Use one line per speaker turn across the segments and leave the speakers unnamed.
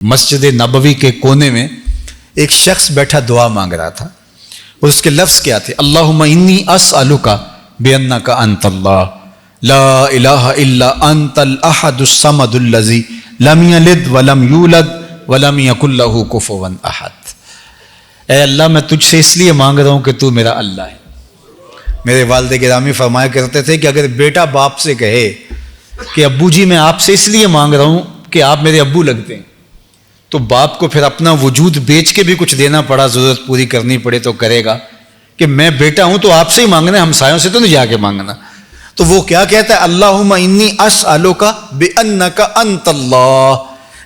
مسجد نبوی کے کونے میں ایک شخص بیٹھا دعا مانگ رہا تھا اور اس کے لفظ کیا تھے؟ اللہم انی اسألک بانک انت اللہ لا الہ الا انت الاحد الصمد الذی لم یلد ولم یولد ولم یکن لہ کفوا احد۔ اے اللہ، میں تجھ سے اس لیے مانگ رہا ہوں کہ تو میرا اللہ ہے۔ میرے والد گرامی فرمایا کرتے تھے کہ اگر بیٹا باپ سے کہے کہ ابو جی میں آپ سے اس لیے مانگ رہا ہوں کہ آپ میرے ابو لگتے ہیں، تو باپ کو پھر اپنا وجود بیچ کے بھی کچھ دینا پڑا، ضرورت پوری کرنی پڑے تو کرے گا کہ میں بیٹا ہوں تو آپ سے ہی مانگنا ہے، ہمسایوں سے تو نہیں جا کے مانگنا۔ تو وہ کیا کہتا ہے؟ اللہم انی اسألک بانک انت اللہ،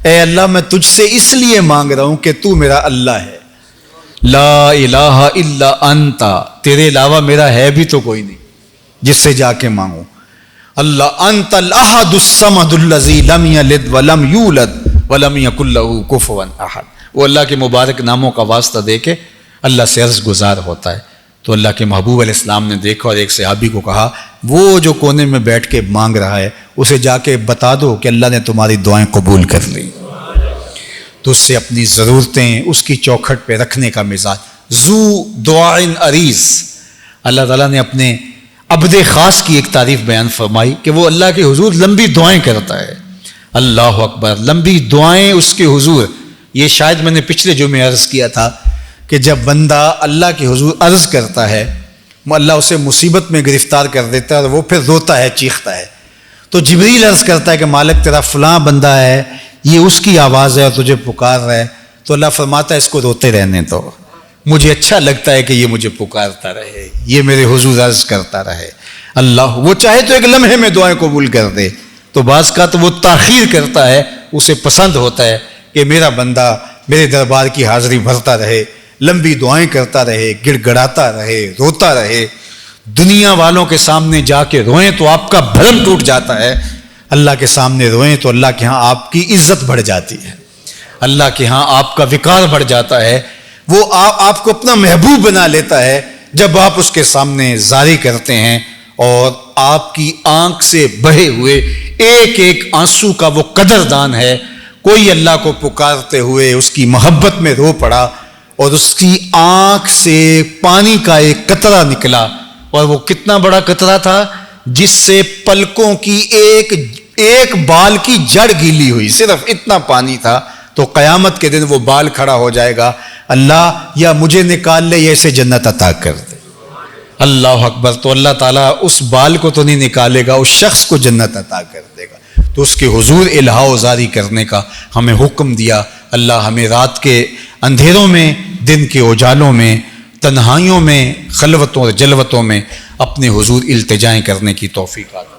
اے اللہ میں تجھ سے اس لیے مانگ رہا ہوں کہ تو میرا اللہ ہے۔ لا الہ الا انت، تیرے علاوہ میرا ہے بھی تو کوئی نہیں جس سے جا کے مانگوں۔ اللہ انت الاحد الصمد الذی لم یلد ولم یولد ولم یکن لہ کفوا احد۔ وہ اللہ کے مبارک ناموں کا واسطہ دے کے اللہ سے عرض گزار ہوتا ہے۔ تو اللہ کے محبوب علیہ السلام نے دیکھا اور ایک صحابی کو کہا، وہ جو کونے میں بیٹھ کے مانگ رہا ہے اسے جا کے بتا دو کہ اللہ نے تمہاری دعائیں قبول کر لی۔ تو اس سے اپنی ضرورتیں اس کی چوکھٹ پہ رکھنے کا مزاج، ذو دعائن عریض۔ اللہ تعالیٰ نے اپنے عبد خاص کی ایک تعریف بیان فرمائی کہ وہ اللہ کے حضور لمبی دعائیں کرتا ہے۔ اللہ اکبر، لمبی دعائیں اس کے حضور۔ یہ شاید میں نے پچھلے جمعے عرض کیا تھا کہ جب بندہ اللہ کے حضور عرض کرتا ہے، اللہ اسے مصیبت میں گرفتار کر دیتا ہے اور وہ پھر روتا ہے، چیختا ہے، تو جبریل عرض کرتا ہے کہ مالک تیرا فلاں بندہ ہے، یہ اس کی آواز ہے اور تجھے پکار رہا ہے۔ تو اللہ فرماتا ہے اس کو روتے رہنے دو، مجھے اچھا لگتا ہے کہ یہ مجھے پکارتا رہے، یہ میرے حضور عرض کرتا رہے۔ اللہ وہ چاہے تو ایک لمحے میں دعائیں قبول کر دے، تو بعض کا تو وہ تاخیر کرتا ہے، اسے پسند ہوتا ہے کہ میرا بندہ میرے دربار کی حاضری بھرتا رہے، لمبی دعائیں کرتا رہے، گڑ گڑاتا رہے، روتا رہے۔ دنیا والوں کے سامنے جا کے روئیں تو آپ کا بھرم ٹوٹ جاتا ہے، اللہ کے سامنے روئیں تو اللہ کے ہاں آپ کی عزت بڑھ جاتی ہے، اللہ کے ہاں آپ کا وقار بڑھ جاتا ہے۔ وہ آپ کو اپنا محبوب بنا لیتا ہے جب آپ اس کے سامنے زاری کرتے ہیں، اور آپ کی آنکھ سے بہے ہوئے ایک ایک آنسو کا وہ قدردان ہے۔ کوئی اللہ کو پکارتے ہوئے اس کی محبت میں رو پڑا اور اس کی آنکھ سے پانی کا ایک قطرہ نکلا، اور وہ کتنا بڑا قطرہ تھا، جس سے پلکوں کی ایک بال کی جڑ گیلی ہوئی، صرف اتنا پانی تھا۔ تو قیامت کے دن وہ بال کھڑا ہو جائے گا، اللہ یا مجھے نکال لے یا اسے جنت عطا کر دے۔ اللہ اکبر۔ تو اللہ تعالیٰ اس بال کو تو نہیں نکالے گا، اس شخص کو جنت عطا کر دے گا۔ تو اس کے حضور الہا و زاری کرنے کا ہمیں حکم دیا۔ اللہ ہمیں رات کے اندھیروں میں، دن کے اجالوں میں، تنہائیوں میں، خلوتوں اور جلوتوں میں اپنے حضور التجائیں کرنے کی توفیق عطا